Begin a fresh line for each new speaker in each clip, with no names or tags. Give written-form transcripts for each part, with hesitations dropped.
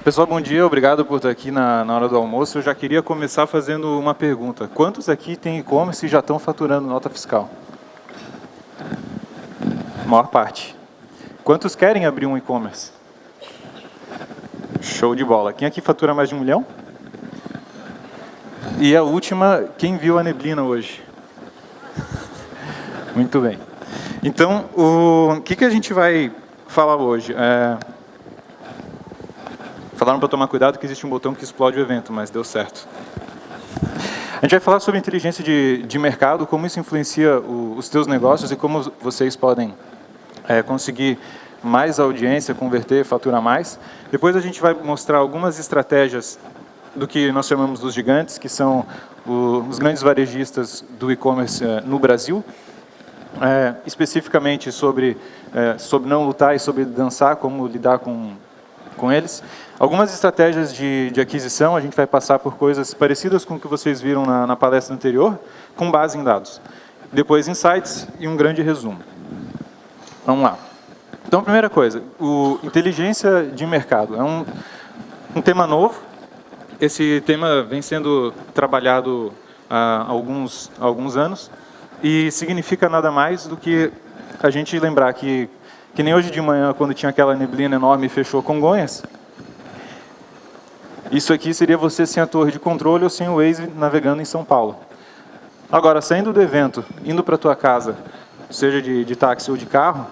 Pessoal, bom dia. Obrigado por estar aqui na hora do almoço. Eu já queria começar fazendo uma pergunta. Quantos aqui têm e-commerce e já estão faturando nota fiscal? A maior parte. Quantos querem abrir um e-commerce? Show de bola. Quem aqui fatura mais de 1 milhão? E a última, quem viu a neblina hoje? Muito bem. Então, o que a gente vai falar hoje? Falaram para tomar cuidado que existe um botão que explode o evento, mas deu certo. A gente vai falar sobre inteligência de mercado, como isso influencia os teus negócios e como vocês podem conseguir mais audiência, converter, faturar mais. Depois a gente vai mostrar algumas estratégias do que nós chamamos dos gigantes, que são os grandes varejistas do e-commerce no Brasil, especificamente sobre não lutar e sobre dançar, como lidar com eles. Algumas estratégias de aquisição, a gente vai passar por coisas parecidas com o que vocês viram na palestra anterior, com base em dados. Depois insights e um grande resumo. Vamos lá. Então, a primeira coisa, inteligência de mercado. É um tema novo. Esse tema vem sendo trabalhado há alguns anos e significa nada mais do que a gente lembrar que nem hoje de manhã, quando tinha aquela neblina enorme e fechou Congonhas, isso aqui seria você sem a torre de controle ou sem o Waze navegando em São Paulo. Agora, saindo do evento, indo para a tua casa, seja de táxi ou de carro,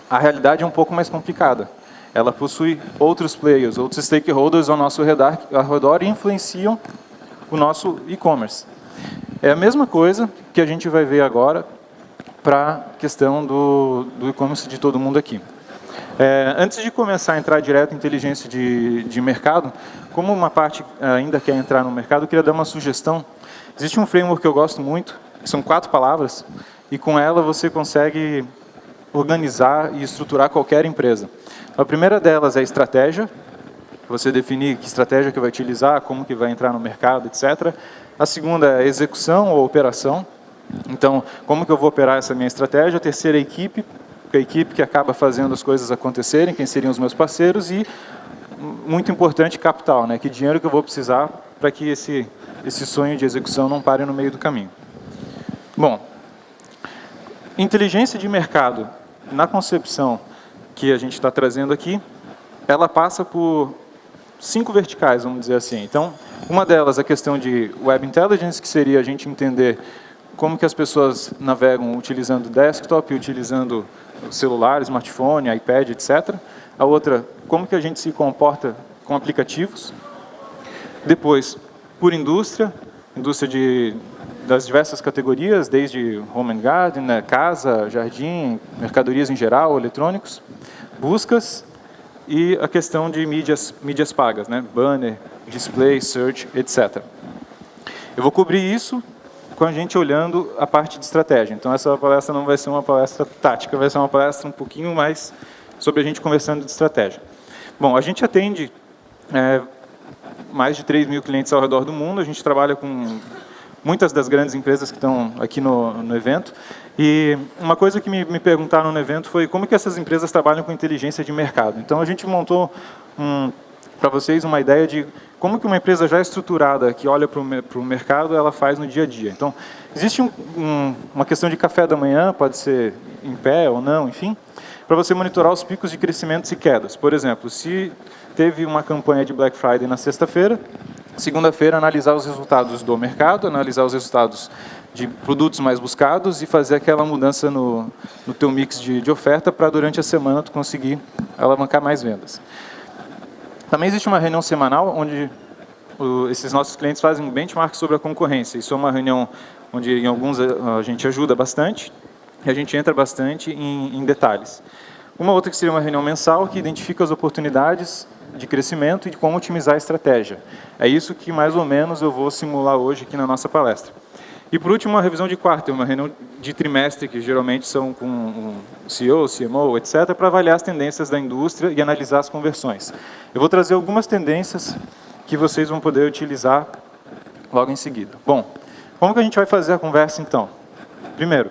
a realidade é um pouco mais complicada. Ela possui outros players, outros stakeholders ao nosso redor e influenciam o nosso e-commerce. É a mesma coisa que a gente vai ver agora para a questão do e-commerce de todo mundo aqui. Antes de começar a entrar direto em inteligência de mercado, como uma parte ainda quer entrar no mercado, eu queria dar uma sugestão. Existe um framework que eu gosto muito, que são 4 palavras, e com ela você consegue organizar e estruturar qualquer empresa. A primeira delas é estratégia, você definir que estratégia que vai utilizar, como que vai entrar no mercado, etc. A segunda é execução ou operação. Então, como que eu vou operar essa minha estratégia? A terceira é equipe, a equipe que acaba fazendo as coisas acontecerem, quem seriam os meus parceiros, e, muito importante, capital, né? Que dinheiro que eu vou precisar para que esse sonho de execução não pare no meio do caminho. Bom, inteligência de mercado, na concepção que a gente está trazendo aqui, ela passa por 5 verticais, vamos dizer assim. Então, uma delas é a questão de Web Intelligence, que seria a gente entender como que as pessoas navegam utilizando desktop, utilizando celular, smartphone, iPad, etc. A outra, como que a gente se comporta com aplicativos. Depois, por indústria das diversas categorias, desde home and garden, né, casa, jardim, mercadorias em geral, eletrônicos, buscas e a questão de mídias pagas, né, banner, display, search, etc. Eu vou cobrir isso com a gente olhando a parte de estratégia. Então, essa palestra não vai ser uma palestra tática, vai ser uma palestra um pouquinho mais sobre a gente conversando de estratégia. Bom, a gente atende mais de 3 mil clientes ao redor do mundo, a gente trabalha com muitas das grandes empresas que estão aqui no evento, e uma coisa que me perguntaram no evento foi como que essas empresas trabalham com inteligência de mercado. Então, a gente montou para vocês uma ideia de como que uma empresa já estruturada, que olha para o mercado, ela faz no dia a dia. Então, existe uma questão de café da manhã, pode ser em pé ou não, enfim, para você monitorar os picos de crescimentos e quedas. Por exemplo, se teve uma campanha de Black Friday na sexta-feira, segunda-feira analisar os resultados do mercado, analisar os resultados de produtos mais buscados e fazer aquela mudança no teu mix de oferta para durante a semana tu conseguir alavancar mais vendas. Também existe uma reunião semanal onde esses nossos clientes fazem um benchmark sobre a concorrência. Isso é uma reunião onde em alguns a gente ajuda bastante e a gente entra bastante em detalhes. Uma outra que seria uma reunião mensal que identifica as oportunidades de crescimento e de como otimizar a estratégia. É isso que mais ou menos eu vou simular hoje aqui na nossa palestra. E por último, uma revisão de quarto, uma reunião de trimestre, que geralmente são com um CEO, CMO, etc., para avaliar as tendências da indústria e analisar as conversões. Eu vou trazer algumas tendências que vocês vão poder utilizar logo em seguida. Bom, como que a gente vai fazer a conversa, então? Primeiro,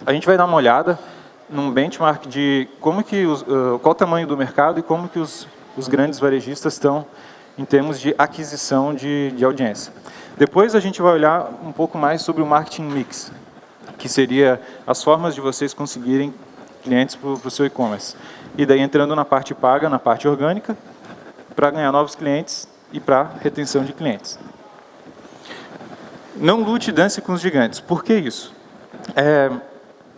a gente vai dar uma olhada num benchmark de qual o tamanho do mercado e como que os os grandes varejistas estão em termos de aquisição de audiência. Depois a gente vai olhar um pouco mais sobre o marketing mix, que seria as formas de vocês conseguirem clientes para o seu e-commerce. E daí entrando na parte paga, na parte orgânica, para ganhar novos clientes e para retenção de clientes. Não lute e dance com os gigantes. Por que isso?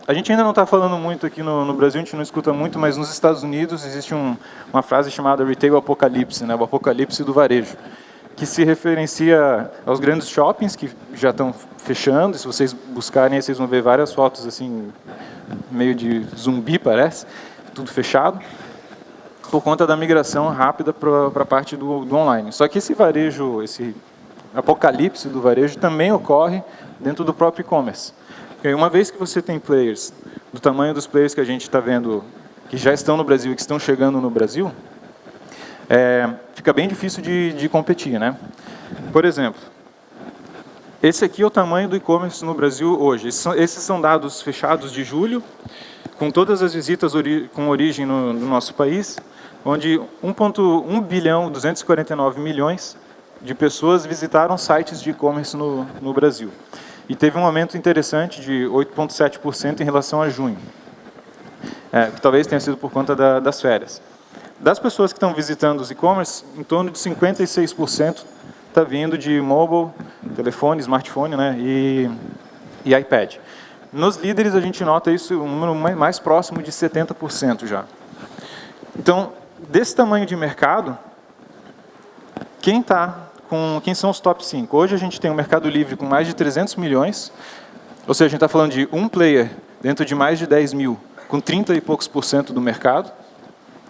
A gente ainda não está falando muito aqui no Brasil, a gente não escuta muito, mas nos Estados Unidos existe uma frase chamada Retail Apocalipse, né, o apocalipse do varejo, que se referencia aos grandes shoppings que já estão fechando. Se vocês buscarem, vocês vão ver várias fotos assim, meio de zumbi, parece, tudo fechado, por conta da migração rápida para a parte do online. Só que esse varejo, esse apocalipse do varejo também ocorre dentro do próprio e-commerce. Uma vez que você tem players do tamanho dos players que a gente está vendo, que já estão no Brasil e que estão chegando no Brasil, fica bem difícil de competir, né? Por exemplo, esse aqui é o tamanho do e-commerce no Brasil hoje. Esses são dados fechados de julho, com todas as visitas com origem no nosso país, onde 1,1 bilhão, 249 milhões de pessoas visitaram sites de e-commerce no Brasil. E teve um aumento interessante de 8,7% em relação a junho, que talvez tenha sido por conta das férias. Das pessoas que estão visitando os e-commerce, em torno de 56% está vindo de mobile, telefone, smartphone, né, e iPad. Nos líderes a gente nota isso, um número mais próximo de 70% já. Então, desse tamanho de mercado, quem são os top 5? Hoje a gente tem um Mercado Livre com mais de 300 milhões, ou seja, a gente está falando de um player dentro de mais de 10 mil, com 30 e poucos por cento do mercado.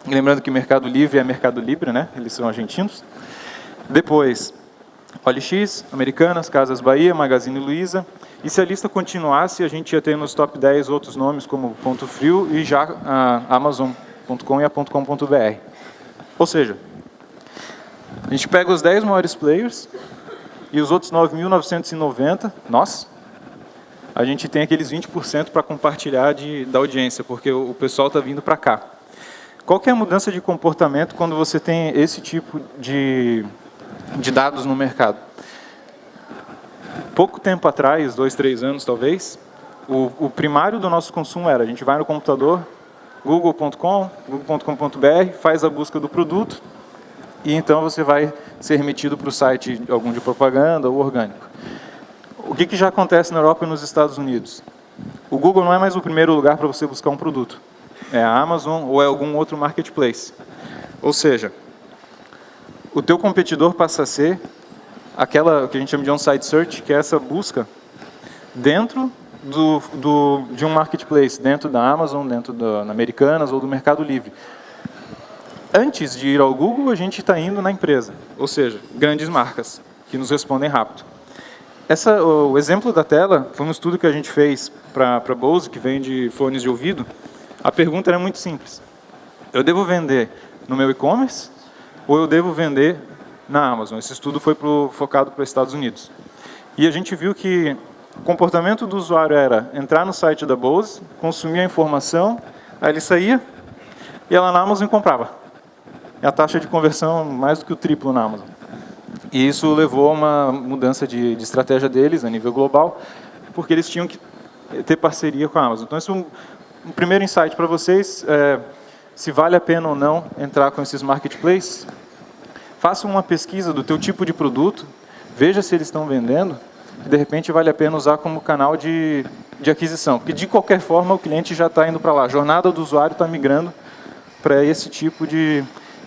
E lembrando que Mercado Livre é Mercado Libre, né? Eles são argentinos. Depois, OLX, Americanas, Casas Bahia, Magazine Luiza. E se a lista continuasse, a gente ia ter nos top 10 outros nomes como Ponto Frio e já a Amazon.com e a .com.br. Ou seja, a gente pega os 10 maiores players e os outros 9.990, a gente tem aqueles 20% para compartilhar da audiência, porque o pessoal está vindo para cá. Qual que é a mudança de comportamento quando você tem esse tipo de dados no mercado? Pouco tempo atrás, 2, 3 anos talvez, o primário do nosso consumo era, a gente vai no computador, google.com, google.com.br, faz a busca do produto, e então você vai ser remetido para o site algum de propaganda ou orgânico. O que já acontece na Europa e nos Estados Unidos? O Google não é mais o primeiro lugar para você buscar um produto. É a Amazon ou é algum outro marketplace. Ou seja, o teu competidor passa a ser aquela que a gente chama de on-site search, que é essa busca dentro de um marketplace, dentro da Amazon, dentro da Americanas ou do Mercado Livre. Antes de ir ao Google, a gente está indo na empresa, ou seja, grandes marcas que nos respondem rápido. O exemplo da tela foi um estudo que a gente fez para a Bose, que vende fones de ouvido. A pergunta era muito simples. Eu devo vender no meu e-commerce ou eu devo vender na Amazon? Esse estudo foi focado para os Estados Unidos. E a gente viu que o comportamento do usuário era entrar no site da Bose, consumir a informação, aí ele saía, ia lá na Amazon e comprava. E a taxa de conversão mais do que o triplo na Amazon. E isso levou a uma mudança de estratégia deles a nível global, porque eles tinham que ter parceria com a Amazon. Então, esse é um primeiro insight para vocês, se vale a pena ou não entrar com esses marketplaces. Faça uma pesquisa do teu tipo de produto, veja se eles estão vendendo, e de repente vale a pena usar como canal de aquisição, porque de qualquer forma o cliente já está indo para lá, a jornada do usuário está migrando para esse tipo de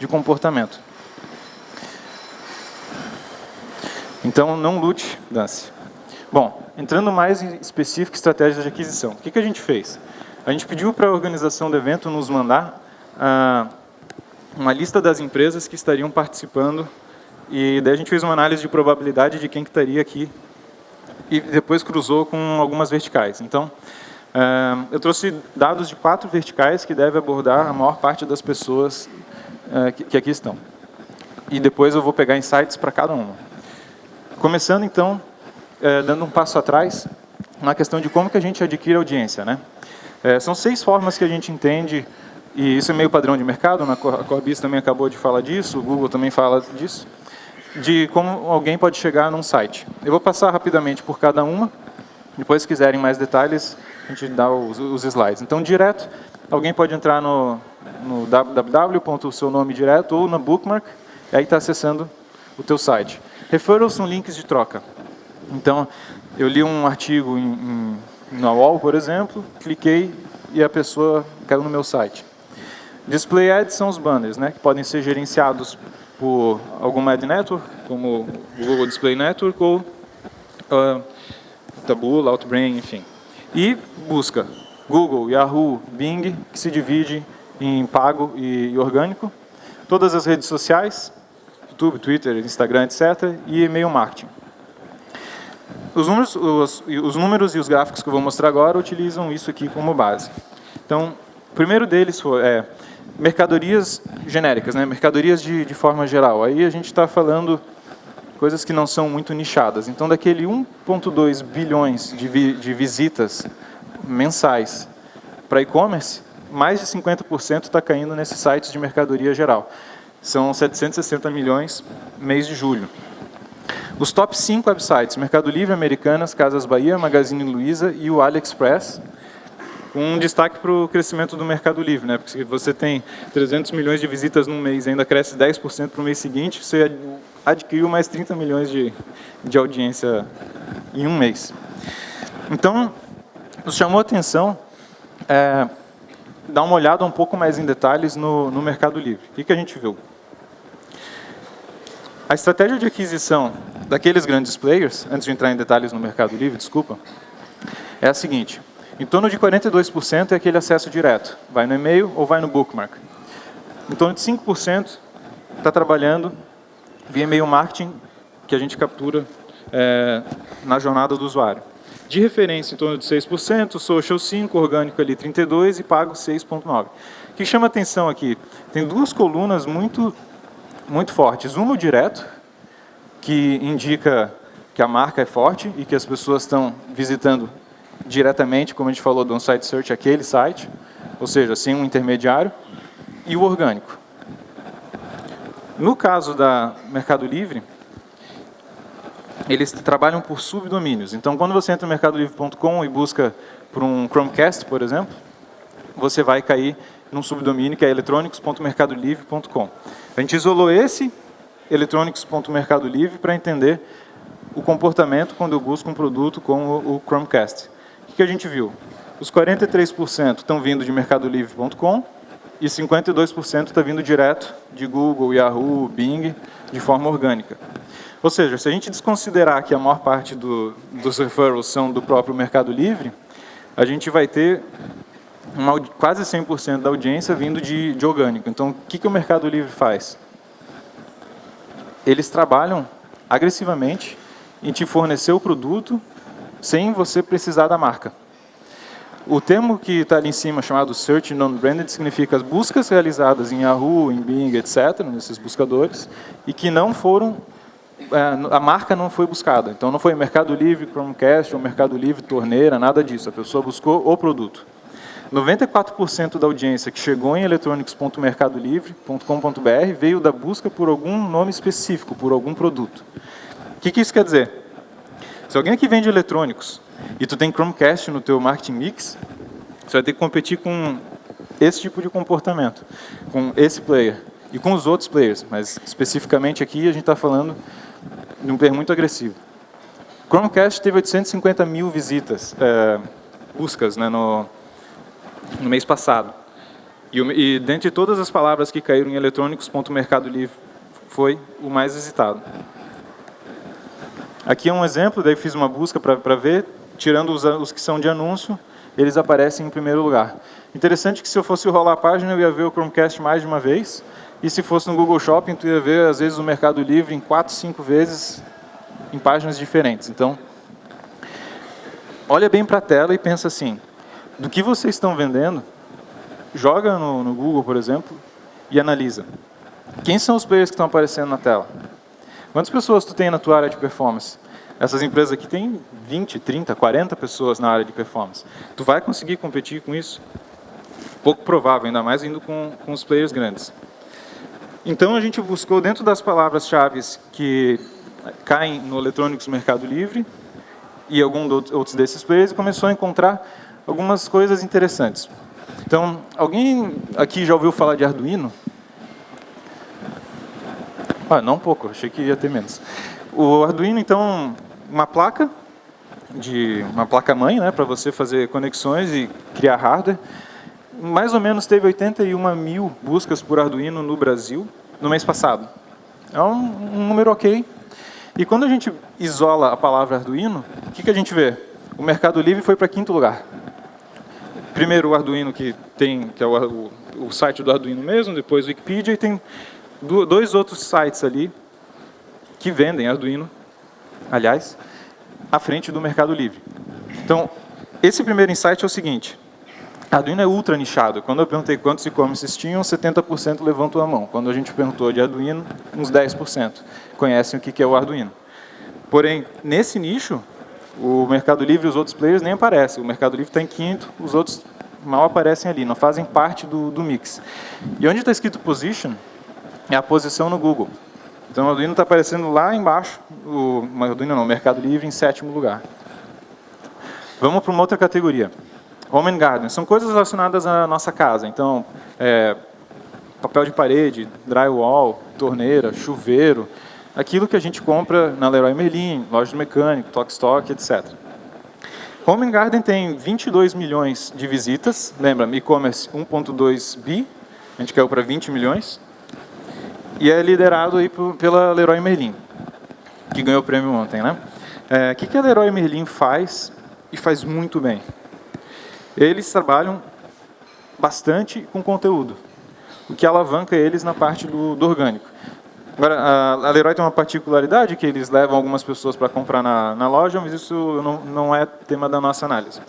comportamento. Então, não lute, dance. Bom, entrando mais em específico estratégias de aquisição. O que a gente fez? A gente pediu para a organização do evento nos mandar uma lista das empresas que estariam participando e daí a gente fez uma análise de probabilidade de quem que estaria aqui e depois cruzou com algumas verticais. Então, eu trouxe dados de 4 verticais que devem abordar a maior parte das pessoas que aqui estão. E depois eu vou pegar insights para cada uma. Começando, então, dando um passo atrás, na questão de como que a gente adquire audiência, né? São 6 formas que a gente entende e isso é meio padrão de mercado, a Corbis também acabou de falar disso, o Google também fala disso, de como alguém pode chegar num site. Eu vou passar rapidamente por cada uma, depois se quiserem mais detalhes, a gente dá os slides. Então, direto, alguém pode entrar no www, o seu nome direto, ou na bookmark, e aí está acessando o teu site. Referrals são links de troca. Então, eu li um artigo na UOL, por exemplo, cliquei e a pessoa caiu no meu site. Display Ads são os banners, né, que podem ser gerenciados por alguma ad network, como o Google Display Network ou Taboola, Outbrain, enfim. E busca. Google, Yahoo, Bing, que se divide em pago e orgânico. Todas as redes sociais, YouTube, Twitter, Instagram, etc. E e-mail marketing. Os números e os gráficos que eu vou mostrar agora utilizam isso aqui como base. Então, o primeiro deles foi mercadorias genéricas, né? Mercadorias de forma geral. Aí a gente está falando coisas que não são muito nichadas. Então, daquele 1,2 bilhões de visitas mensais para e-commerce, mais de 50% está caindo nesses sites de mercadoria geral. São 760 milhões mês de julho. Os top 5 websites, Mercado Livre, Americanas, Casas Bahia, Magazine Luiza e o AliExpress, com um destaque para o crescimento do Mercado Livre, né? Porque se você tem 300 milhões de visitas num mês e ainda cresce 10% para o mês seguinte, você adquiriu mais 30 milhões de audiência em um mês. Então, nos chamou a atenção dar uma olhada um pouco mais em detalhes no Mercado Livre. O que a gente viu? A estratégia de aquisição daqueles grandes players, antes de entrar em detalhes no Mercado Livre, desculpa, é a seguinte. Em torno de 42% é aquele acesso direto. Vai no e-mail ou vai no bookmark. Em torno de 5% está trabalhando via e-mail marketing, que a gente captura na jornada do usuário. De referência, em torno de 6%, social 5%, orgânico ali 32% e pago 6,9%. O que chama atenção aqui? Tem duas colunas muito fortes. Uma, o direto, que indica que a marca é forte e que as pessoas estão visitando diretamente, como a gente falou, do on-site search, aquele site, ou seja, sem um intermediário, e o orgânico. No caso da Mercado Livre, eles trabalham por subdomínios. Então, quando você entra no mercadolivre.com e busca por um Chromecast, por exemplo, você vai cair num subdomínio que é eletrônicos.mercadolivre.com. A gente isolou esse eletrônicos.mercadolivre para entender o comportamento quando eu busco um produto como o Chromecast. O que a gente viu? Os 43% estão vindo de mercadolivre.com e 52% está vindo direto de Google, Yahoo, Bing, de forma orgânica. Ou seja, se a gente desconsiderar que a maior parte dos referrals são do próprio Mercado Livre, a gente vai ter quase 100% da audiência vindo de orgânico. Então, o que o Mercado Livre faz? Eles trabalham agressivamente em te fornecer o produto sem você precisar da marca. O termo que está ali em cima, chamado Search Non-Branded, significa as buscas realizadas em Yahoo, em Bing, etc., nesses buscadores, e que não foram, a marca não foi buscada. Então, não foi Mercado Livre, Chromecast, ou Mercado Livre, torneira, nada disso. A pessoa buscou o produto. 94% da audiência que chegou em eletrônicos.mercadolivre.com.br veio da busca por algum nome específico, por algum produto. O que isso quer dizer? Se alguém aqui vende eletrônicos e tu tem Chromecast no teu marketing mix, você vai ter que competir com esse tipo de comportamento, com esse player e com os outros players, mas especificamente aqui a gente está falando de um player muito agressivo. Chromecast teve 850 mil visitas, buscas, né, no mês passado. E dentre todas as palavras que caíram em eletrônicos.mercadolivre, foi o mais visitado. Aqui é um exemplo, daí fiz uma busca para ver, tirando os que são de anúncio, eles aparecem em primeiro lugar. Interessante que se eu fosse rolar a página, eu ia ver o Chromecast mais de uma vez, e se fosse no Google Shopping, tu ia ver, às vezes, o Mercado Livre em 4, 5 vezes em páginas diferentes. Então, olha bem para a tela e pensa assim, do que vocês estão vendendo, joga no Google, por exemplo, e analisa. Quem são os players que estão aparecendo na tela? Quantas pessoas tu tem na tua área de performance? Essas empresas aqui têm 20, 30, 40 pessoas na área de performance. Tu vai conseguir competir com isso? Pouco provável, ainda mais indo com os players grandes. Então, a gente buscou dentro das palavras-chave que caem no Eletrônicos Mercado Livre e alguns outros desses players e começou a encontrar algumas coisas interessantes. Então, alguém aqui já ouviu falar de Arduino? Ah, não um pouco, achei que ia ter menos. O Arduino, então, uma placa-mãe, né, para você fazer conexões e criar hardware. Mais ou menos teve 81 mil buscas por Arduino no Brasil no mês passado. É um número ok. E quando a gente isola a palavra Arduino, o que a gente vê? O Mercado Livre foi para 5º lugar. Primeiro o Arduino que é o site do Arduino mesmo, depois o Wikipedia, e tem 2 outros sites ali que vendem Arduino, aliás, à frente do Mercado Livre. Então, esse primeiro insight é o seguinte: Arduino é ultra nichado. Quando eu perguntei quantos e-commerces tinham, 70% levantou a mão. Quando a gente perguntou de Arduino, uns 10% conhecem o que é o Arduino. Porém, nesse nicho, o Mercado Livre e os outros players nem aparecem. O Mercado Livre está em 5º, os outros mal aparecem ali, não fazem parte do mix. E onde está escrito position, é a posição no Google. Então, o Arduino está aparecendo lá embaixo, o Mercado Livre em 7º lugar. Vamos para uma outra categoria. Home and Garden. São coisas relacionadas à nossa casa. Então, papel de parede, drywall, torneira, chuveiro, aquilo que a gente compra na Leroy Merlin, loja de mecânico, Tokstok, etc. Home and Garden tem 22 milhões de visitas. Lembra, e-commerce 1.2 bi, a gente caiu para 20 milhões. E é liderado aí pela Leroy Merlin, que ganhou o prêmio ontem, né? O que a Leroy Merlin faz, e faz muito bem? Eles trabalham bastante com conteúdo, o que alavanca eles na parte do orgânico. Agora, a Leroy tem uma particularidade, que eles levam algumas pessoas para comprar na loja, mas isso não é tema da nossa análise.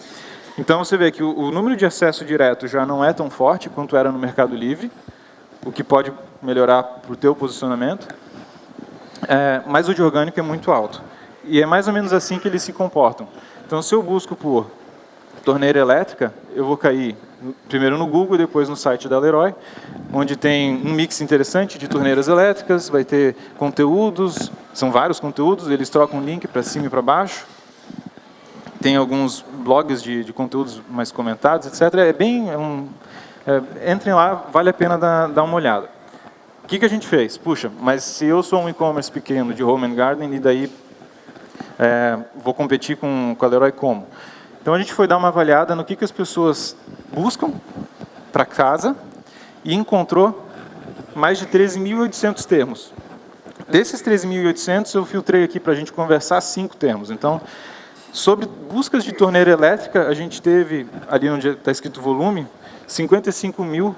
Então, você vê que o número de acesso direto já não é tão forte quanto era no Mercado Livre, o que pode melhorar para o teu posicionamento, mas o de orgânico é muito alto. E é mais ou menos assim que eles se comportam. Então, se eu busco por torneira elétrica, eu vou cair primeiro no Google e depois no site da Leroy, onde tem um mix interessante de torneiras elétricas, vai ter conteúdos, são vários conteúdos, eles trocam link para cima e para baixo, tem alguns blogs de conteúdos mais comentados, etc. Entrem lá, vale a pena dar uma olhada. O que a gente fez? Puxa, mas se eu sou um e-commerce pequeno de Home and Garden, e daí vou competir com a Leroy como? Então, a gente foi dar uma avaliada no que as pessoas buscam para casa e encontrou mais de 13.800 termos. Desses 13.800, eu filtrei aqui para a gente conversar 5 termos. Então, sobre buscas de torneira elétrica, a gente teve, ali onde está escrito volume, 55 mil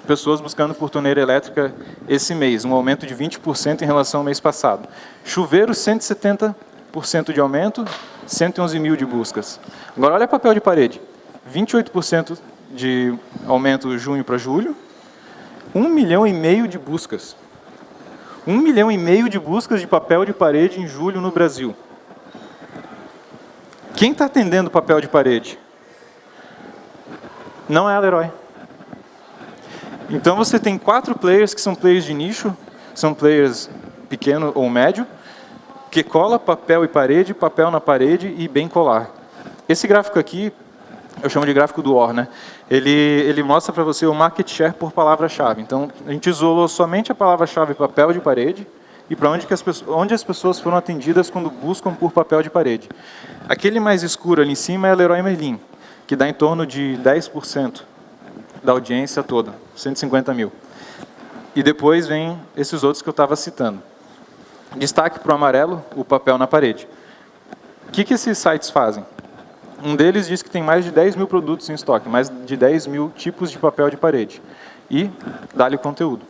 pessoas buscando por torneira elétrica esse mês, um aumento de 20% em relação ao mês passado. Chuveiro, 170% de aumento, 111 mil de buscas. Agora, olha papel de parede. 28% de aumento junho para julho, 1,5 milhão de buscas. 1,5 milhão de buscas de papel de parede em julho no Brasil. Quem está atendendo papel de parede? Não é a Leroy. Então, você tem 4 players que são players de nicho, são players pequeno ou médio, que cola papel e parede, papel na parede e bem colar. Esse gráfico aqui, eu chamo de gráfico do OR, né? Ele mostra para você o market share por palavra-chave. Então, a gente isolou somente a palavra-chave papel de parede e para onde as pessoas foram atendidas quando buscam por papel de parede. Aquele mais escuro ali em cima é a Leroy Merlin, que dá em torno de 10% da audiência toda, 150 mil. E depois vem esses outros que eu estava citando. Destaque para o amarelo, o papel na parede. O que esses sites fazem? Um deles diz que tem mais de 10 mil produtos em estoque, mais de 10 mil tipos de papel de parede. E dá-lhe conteúdo.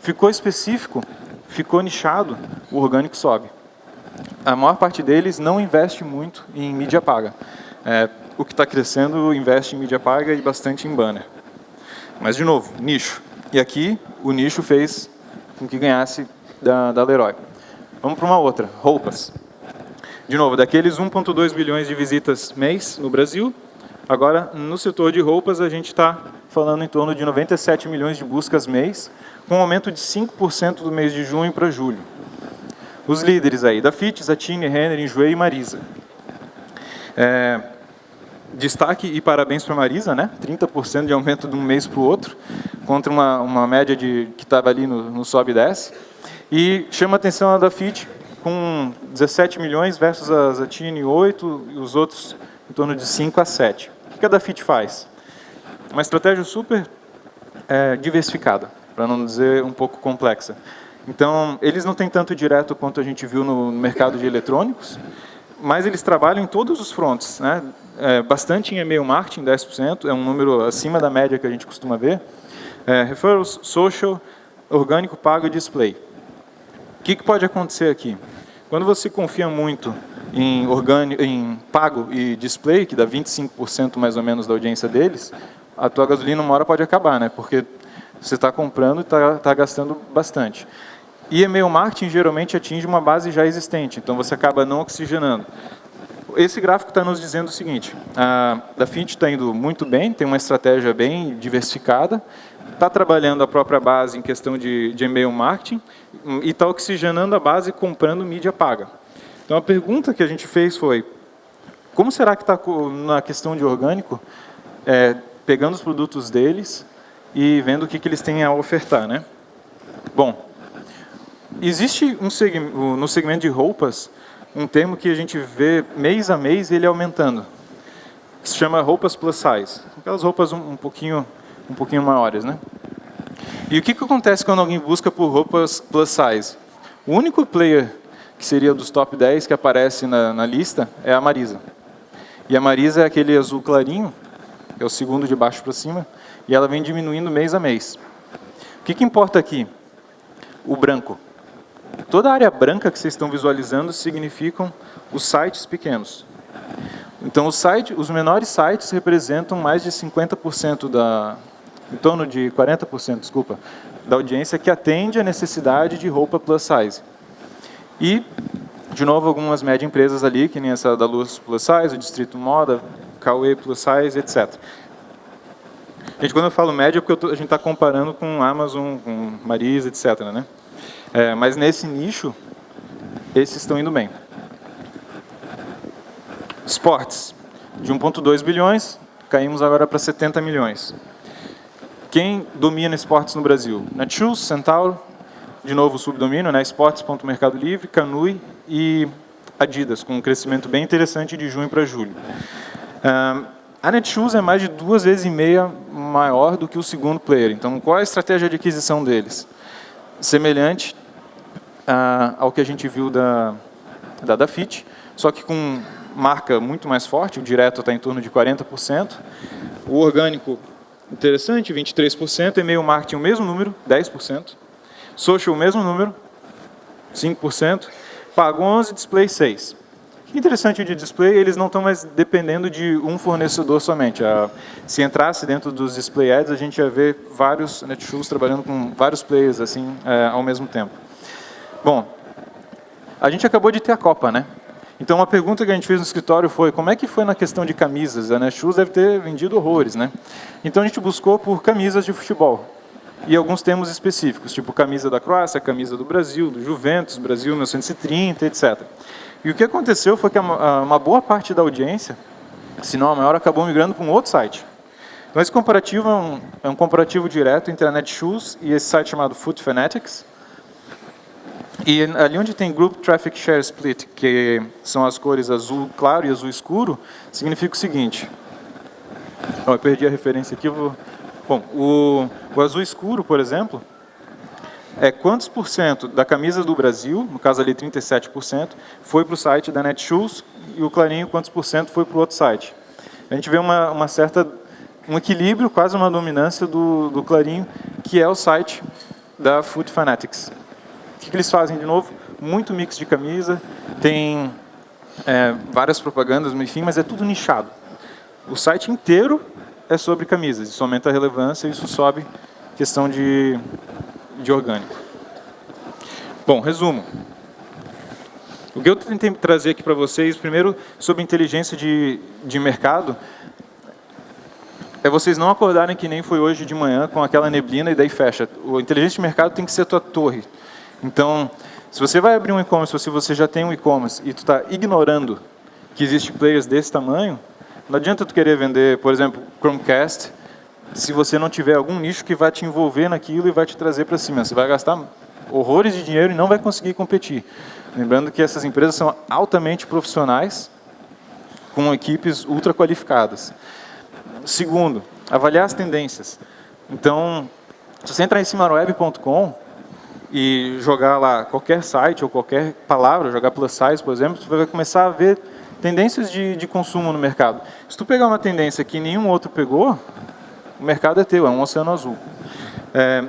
Ficou específico, ficou nichado, o orgânico sobe. A maior parte deles não investe muito em mídia paga. O que está crescendo investe em mídia paga e bastante em banner. Mas, de novo, nicho. E aqui, o nicho fez com que ganhasse da Leroy. Vamos para uma outra, roupas. De novo, daqueles 1,2 bilhões de visitas mês no Brasil, agora, no setor de roupas, a gente está falando em torno de 97 milhões de buscas mês, com um aumento de 5% do mês de junho para julho. Os líderes aí, Dafit, Zattini, Renner, Enjoei e Marisa. Destaque e parabéns para a Marisa, né? 30% de aumento de um mês para o outro, contra uma média que estava ali no sobe e desce. E chama a atenção a Dafit, com 17 milhões versus a Zattini 8 e os outros em torno de 5 a 7. O que a Dafit faz? Uma estratégia super diversificada, para não dizer um pouco complexa. Então, eles não têm tanto direto quanto a gente viu no mercado de eletrônicos, mas eles trabalham em todos os fronts, né? Bastante em e-mail marketing, 10%, é um número acima da média que a gente costuma ver. Referrals, social, orgânico, pago e display. O que pode acontecer aqui? Quando você confia muito em pago e display, que dá 25% mais ou menos da audiência deles, a tua gasolina uma hora pode acabar, né? Porque você está comprando e está gastando bastante. E e-mail marketing geralmente atinge uma base já existente, então você acaba não oxigenando. Esse gráfico está nos dizendo o seguinte: a Dafit está indo muito bem, tem uma estratégia bem diversificada, está trabalhando a própria base em questão de e-mail marketing e está oxigenando a base comprando mídia paga. Então a pergunta que a gente fez foi: como será que está na questão de orgânico, pegando os produtos deles e vendo o que eles têm a ofertar, né? Bom, existe no segmento de roupas um termo que a gente vê mês a mês ele aumentando, que se chama roupas plus size, aquelas roupas um pouquinho maiores, né? E o que acontece quando alguém busca por roupas plus size? O único player que seria dos top 10 que aparece na lista é a Marisa. E a Marisa é aquele azul clarinho, que é o segundo de baixo para cima, e ela vem diminuindo mês a mês. O que importa aqui? O branco. Toda a área branca que vocês estão visualizando significam os sites pequenos. Então, os menores sites representam mais de 50% em torno de 40%, desculpa, da audiência que atende a necessidade de roupa plus size. E, de novo, algumas média empresas ali, que nem essa da Luz Plus Size, o Distrito Moda, Cauê Plus Size, etc. Gente, quando eu falo média, é porque a gente está comparando com Amazon, com Marisa, etc., né? Mas nesse nicho, esses estão indo bem. Esportes, de 1,2 bilhões, caímos agora para 70 milhões. Quem domina esportes no Brasil? Netshoes, Centauro, de novo o subdomínio, né? Esportes.Mercado Livre, Canui e Adidas, com um crescimento bem interessante de junho para julho. A Netshoes é mais de 2,5 vezes maior do que o segundo player. Então, qual é a estratégia de aquisição deles? Semelhante ao que a gente viu da Dafit, só que com marca muito mais forte, o direto está em torno de 40%, o orgânico, interessante, 23%, e-mail marketing o mesmo número, 10%, social o mesmo número, 5%, pago 11%, display 6%. O que é interessante de display, eles não estão mais dependendo de um fornecedor somente. Se entrasse dentro dos display ads, a gente ia ver vários Netshoes trabalhando com vários players assim, ao mesmo tempo. Bom, a gente acabou de ter a Copa, né? Então, uma pergunta que a gente fez no escritório foi: como é que foi na questão de camisas? A Netshoes deve ter vendido horrores, né? Então, a gente buscou por camisas de futebol e alguns termos específicos, tipo camisa da Croácia, camisa do Brasil, do Juventus, Brasil 1930, etc. E o que aconteceu foi que uma boa parte da audiência, se não a maior, acabou migrando para um outro site. Então, esse comparativo é um comparativo direto entre a Netshoes e esse site chamado Food Fanatics. E ali onde tem Group Traffic Share Split, que são as cores azul claro e azul escuro, significa o seguinte. Eu perdi a referência aqui. Bom, o azul escuro, por exemplo, é quantos por cento da camisa do Brasil, no caso ali 37%, foi para o site da Netshoes, e o clarinho quantos por cento foi para o outro site. A gente vê um equilíbrio, quase uma dominância do clarinho, que é o site da Food Fanatics. O que eles fazem de novo? Muito mix de camisa, tem várias propagandas, enfim, mas é tudo nichado. O site inteiro é sobre camisas, isso aumenta a relevância e isso sobe questão de orgânico. Bom, resumo. O que eu tentei trazer aqui para vocês, primeiro, sobre inteligência de mercado. é vocês não acordarem que nem foi hoje de manhã com aquela neblina e daí fecha. O inteligência de mercado tem que ser a tua torre. Então, se você vai abrir um e-commerce, ou se você já tem um e-commerce e tu está ignorando que existe players desse tamanho, não adianta tu querer vender, por exemplo, Chromecast, se você não tiver algum nicho que vai te envolver naquilo e vai te trazer para cima. Você vai gastar horrores de dinheiro e não vai conseguir competir. Lembrando que essas empresas são altamente profissionais, com equipes ultra qualificadas. Segundo, avaliar as tendências. Então, se você entrar em cimarweb.com e jogar lá qualquer site ou qualquer palavra, jogar plus size, por exemplo, você vai começar a ver tendências de consumo no mercado. Se tu pegar uma tendência que nenhum outro pegou, o mercado é teu, é um oceano azul.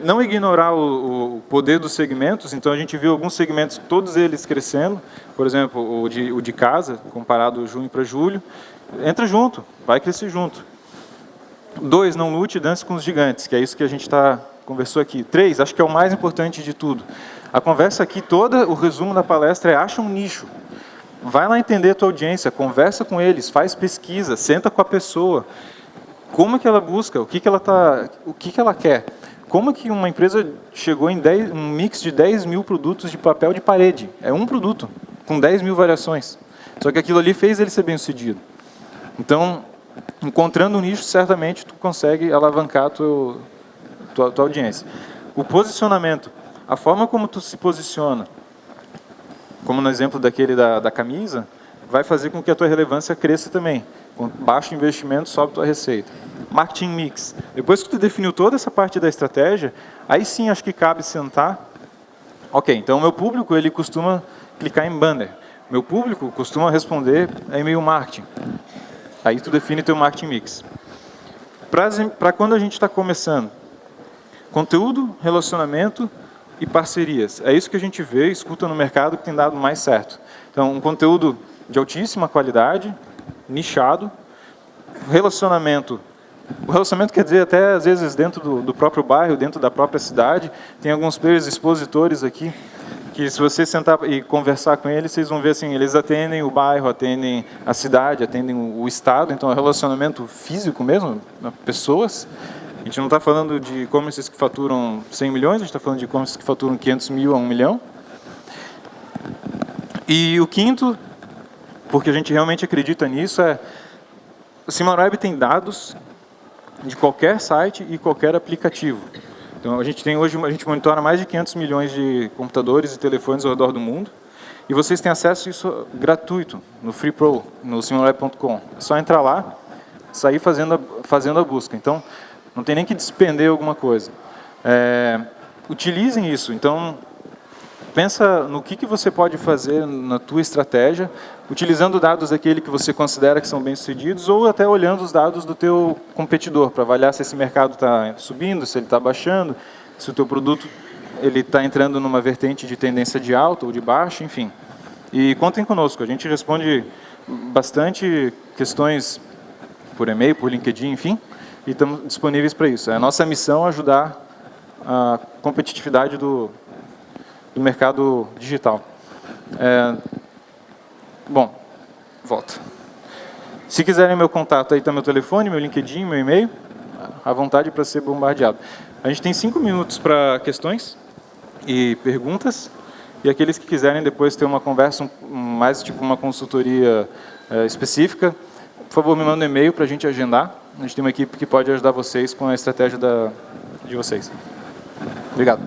Não ignorar o poder dos segmentos, então a gente viu alguns segmentos, todos eles crescendo, por exemplo, o de casa, comparado junho para julho, entra junto, vai crescer junto. 2, não lute, dance com os gigantes, que é isso que a gente conversou aqui. 3, acho que é o mais importante de tudo. A conversa aqui toda, o resumo da palestra é acha um nicho. Vai lá entender a tua audiência, conversa com eles, faz pesquisa, senta com a pessoa. Como é que ela busca? O que ela quer? Como que uma empresa chegou em um mix de 10 mil produtos de papel de parede? É um produto, com 10 mil variações. Só que aquilo ali fez ele ser bem-sucedido. Então, encontrando um nicho, certamente tu consegue alavancar a tua audiência. O posicionamento, a forma como tu se posiciona, como no exemplo daquele da camisa, vai fazer com que a tua relevância cresça também. Com baixo investimento, sobe a tua receita. Marketing mix. Depois que tu definiu toda essa parte da estratégia, aí sim acho que cabe sentar. Ok, então o meu público ele costuma clicar em banner. Meu público costuma responder a e-mail marketing. Aí tu define teu marketing mix. Para quando a gente está começando, conteúdo, relacionamento e parcerias. É isso que a gente vê, escuta no mercado que tem dado mais certo. Então, um conteúdo de altíssima qualidade, nichado, relacionamento. O relacionamento quer dizer até, às vezes, dentro do próprio bairro, dentro da própria cidade. Tem alguns players expositores aqui, que se você sentar e conversar com eles, vocês vão ver assim, eles atendem o bairro, atendem a cidade, atendem o estado, então é relacionamento físico mesmo, pessoas. A gente não está falando de e-commerces que faturam 100 milhões, a gente está falando de e-commerces que faturam 500 mil a 1 milhão. E o quinto, porque a gente realmente acredita nisso, o Cimarweb tem dados de qualquer site e qualquer aplicativo. Então, a gente monitora mais de 500 milhões de computadores e telefones ao redor do mundo, e vocês têm acesso a isso gratuito, no Free Pro, no cimarweb.com. É só entrar lá, sair fazendo a busca. Então, não tem nem que despender alguma coisa. Utilizem isso. Então, pensa no que você pode fazer na tua estratégia, utilizando dados daquele que você considera que são bem-sucedidos, ou até olhando os dados do teu competidor, para avaliar se esse mercado está subindo, se ele está baixando, se o teu produto está entrando numa vertente de tendência de alta ou de baixa, enfim. E contem conosco, a gente responde bastante questões por e-mail, por LinkedIn, enfim, e estamos disponíveis para isso. É a nossa missão ajudar a competitividade do mercado digital. Bom, volto. Se quiserem meu contato, aí está meu telefone, meu LinkedIn, meu e-mail, à vontade para ser bombardeado. A gente tem 5 minutos para questões e perguntas, e aqueles que quiserem depois ter uma conversa, mais tipo uma consultoria específica, por favor, me manda um e-mail para a gente agendar. A gente tem uma equipe que pode ajudar vocês com a estratégia de vocês. Obrigado.